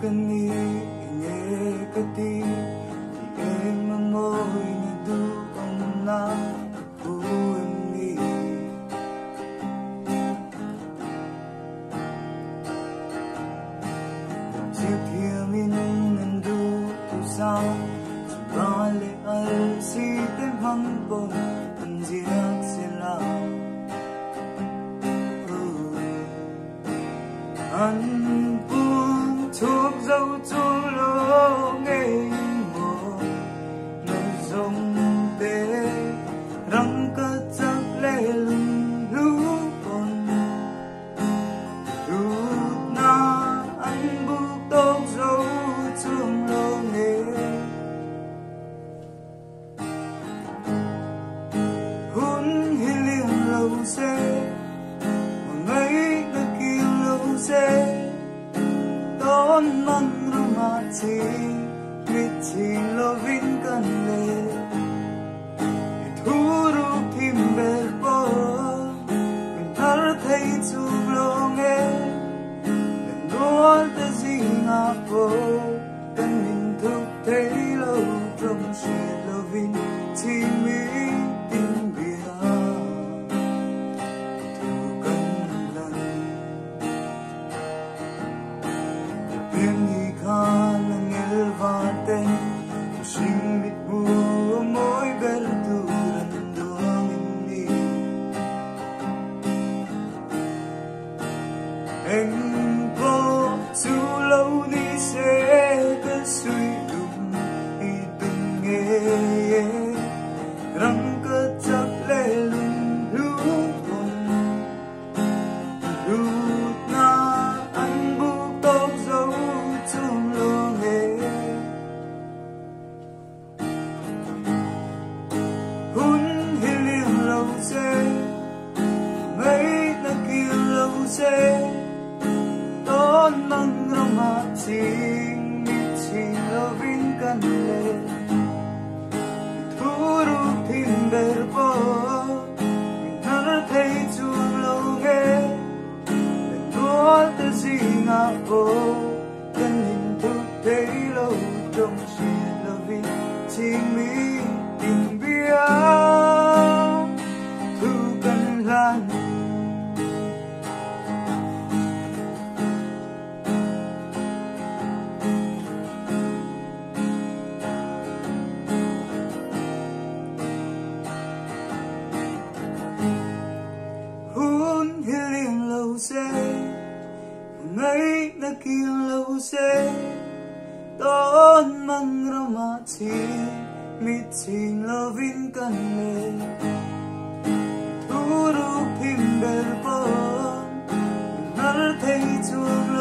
kani inge kati em mamoy ni du ang na uani Sikiamin nandu tu sa bale al si tem hangkong anjiak sila an pung thuốc dâu chú lô nghe mồ nơi dòng tê răng cơ chắc lê lưng lũ con lúc na ăn bút tóc dâu chuông lô nghe hun hi liền lâu xe ngày đã kêu lâu xe đón măng rumati mitin lovin kan le thuru kim bel po min tar thei chu longe len gol te zinga po kan min thuk thei lo trong she lovin ti mi tin bia thu kan lan Pengi kalang elvaten Sing bitbu amoy berduran doang ini Engko sulaw ni se kasui dum idung ye Rang kacak lelung lupon Lut na ang buktok dấu chung lô nghề hun hi liềm lâu xe mấy na kia lâu xe đón nắng rong hạ chinh mít chinh lo vin căn lệ thu ru thiên bèr bó mình thở thấy chuông lâu nghe te zinga po kan hin thuk thei lo trong she lovin ching mi tin bia thu kan lan hun hi liềng lâu xe ngày đã kêu lâu xe đón măng romati mitin lovin kan le thu ru phim bel pon nar thei chuông